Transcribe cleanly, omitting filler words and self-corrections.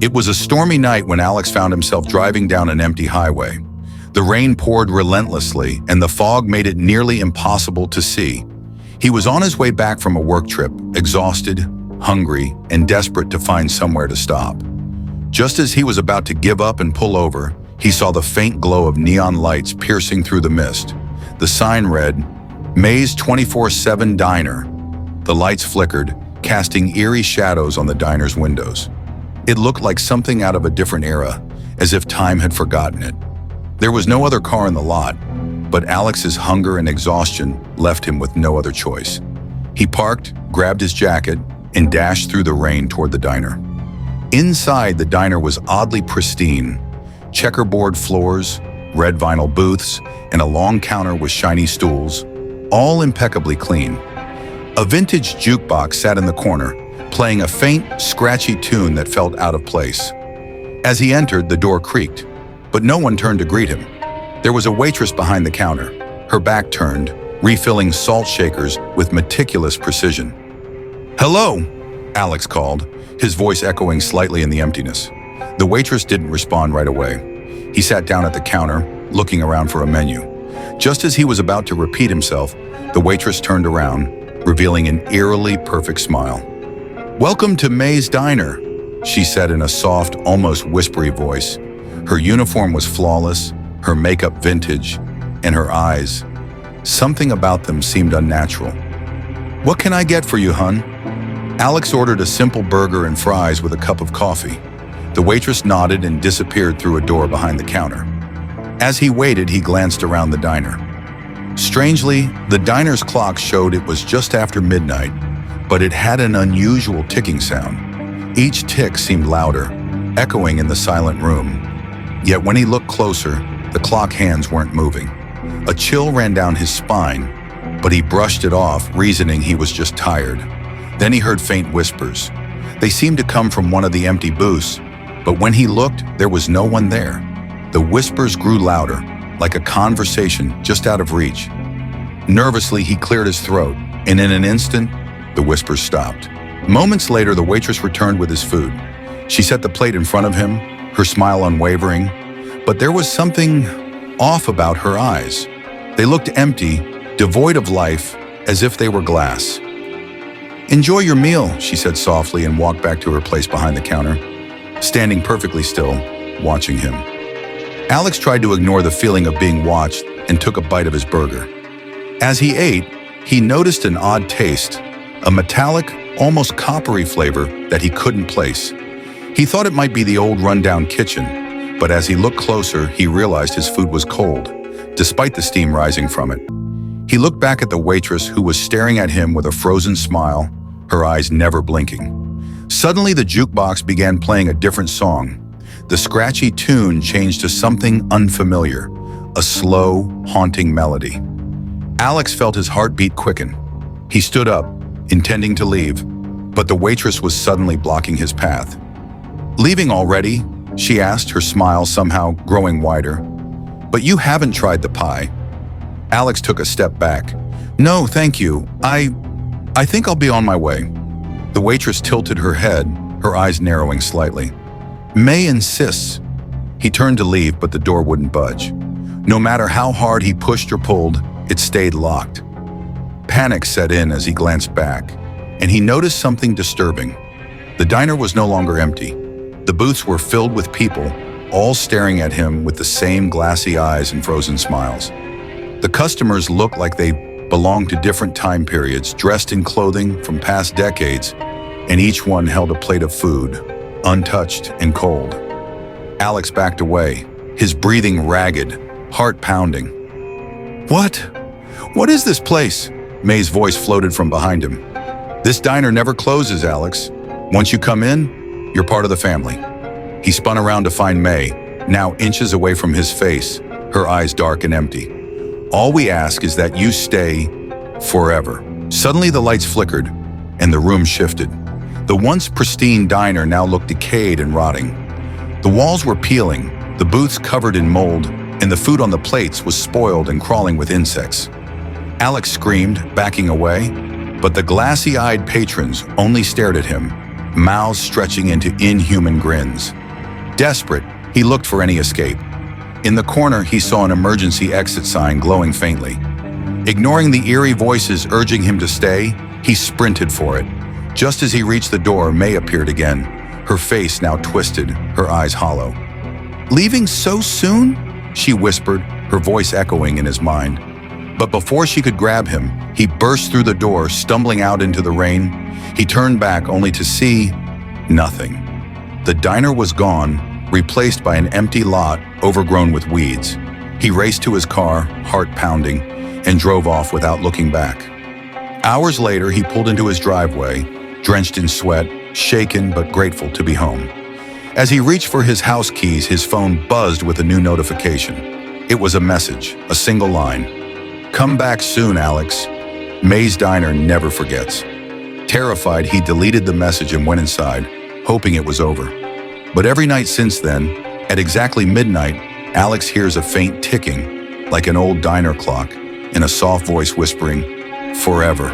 It was a stormy night when Alex found himself driving down an empty highway. The rain poured relentlessly, and the fog made it nearly impossible to see. He was on his way back from a work trip, exhausted, hungry, and desperate to find somewhere to stop. Just as he was about to give up and pull over, he saw the faint glow of neon lights piercing through the mist. The sign read, "May's 24/7 Diner." The lights flickered, casting eerie shadows on the diner's windows. It looked like something out of a different era, as if time had forgotten it. There was no other car in the lot, but Alex's hunger and exhaustion left him with no other choice. He parked, grabbed his jacket, and dashed through the rain toward the diner. Inside, the diner was oddly pristine. Checkerboard floors, red vinyl booths, and a long counter with shiny stools, all impeccably clean. A vintage jukebox sat in the corner, playing a faint, scratchy tune that felt out of place. As he entered, the door creaked, but no one turned to greet him. There was a waitress behind the counter, her back turned, refilling salt shakers with meticulous precision. "Hello," Alex called, his voice echoing slightly in the emptiness. The waitress didn't respond right away. He sat down at the counter, looking around for a menu. Just as he was about to repeat himself, the waitress turned around, revealing an eerily perfect smile. "Welcome to May's Diner," she said in a soft, almost whispery voice. Her uniform was flawless, her makeup vintage, and her eyes. Something about them seemed unnatural. "What can I get for you, hun?" Alex ordered a simple burger and fries with a cup of coffee. The waitress nodded and disappeared through a door behind the counter. As he waited, he glanced around the diner. Strangely, the diner's clock showed it was just after midnight, but it had an unusual ticking sound. Each tick seemed louder, echoing in the silent room. Yet when he looked closer, the clock hands weren't moving. A chill ran down his spine, but he brushed it off, reasoning he was just tired. Then he heard faint whispers. They seemed to come from one of the empty booths, but when he looked, there was no one there. The whispers grew louder, like a conversation just out of reach. Nervously, he cleared his throat, and in an instant, the whispers stopped. Moments later, the waitress returned with his food. She set the plate in front of him, her smile unwavering, but there was something off about her eyes. They looked empty, devoid of life, as if they were glass. "Enjoy your meal," she said softly and walked back to her place behind the counter, standing perfectly still, watching him. Alex tried to ignore the feeling of being watched and took a bite of his burger. As he ate, he noticed an odd taste, a metallic, almost coppery flavor that he couldn't place. He thought it might be the old rundown kitchen, but as he looked closer, he realized his food was cold, despite the steam rising from it. He looked back at the waitress who was staring at him with a frozen smile, her eyes never blinking. Suddenly, the jukebox began playing a different song. The scratchy tune changed to something unfamiliar, a slow, haunting melody. Alex felt his heartbeat quicken. He stood up, intending to leave, but the waitress was suddenly blocking his path. "Leaving already?" she asked, her smile somehow growing wider. "But you haven't tried the pie." Alex took a step back. "No, thank you. I think I'll be on my way." The waitress tilted her head, her eyes narrowing slightly. "May insists." He turned to leave, but the door wouldn't budge. No matter how hard he pushed or pulled, it stayed locked. Panic set in as he glanced back, and he noticed something disturbing. The diner was no longer empty. The booths were filled with people, all staring at him with the same glassy eyes and frozen smiles. The customers looked like they belonged to different time periods, dressed in clothing from past decades, and each one held a plate of food, untouched and cold. Alex backed away, his breathing ragged, heart pounding. What is this place?" May's voice floated from behind him. "This diner never closes, Alex. Once you come in, you're part of the family." He spun around to find May, now inches away from his face, her eyes dark and empty. "All we ask is that you stay forever." Suddenly the lights flickered, and the room shifted. The once pristine diner now looked decayed and rotting. The walls were peeling, the booths covered in mold, and the food on the plates was spoiled and crawling with insects. Alex screamed, backing away, but the glassy-eyed patrons only stared at him, mouths stretching into inhuman grins. Desperate, he looked for any escape. In the corner, he saw an emergency exit sign glowing faintly. Ignoring the eerie voices urging him to stay, he sprinted for it. Just as he reached the door, May appeared again, her face now twisted, her eyes hollow. "Leaving so soon?" she whispered, her voice echoing in his mind. But before she could grab him, he burst through the door, stumbling out into the rain. He turned back only to see nothing. The diner was gone, replaced by an empty lot overgrown with weeds. He raced to his car, heart pounding, and drove off without looking back. Hours later, he pulled into his driveway, drenched in sweat, shaken but grateful to be home. As he reached for his house keys, his phone buzzed with a new notification. It was a message, a single line. "Come back soon, Alex. May's Diner never forgets." Terrified, he deleted the message and went inside, hoping it was over. But every night since then, at exactly midnight, Alex hears a faint ticking, like an old diner clock, and a soft voice whispering, "Forever."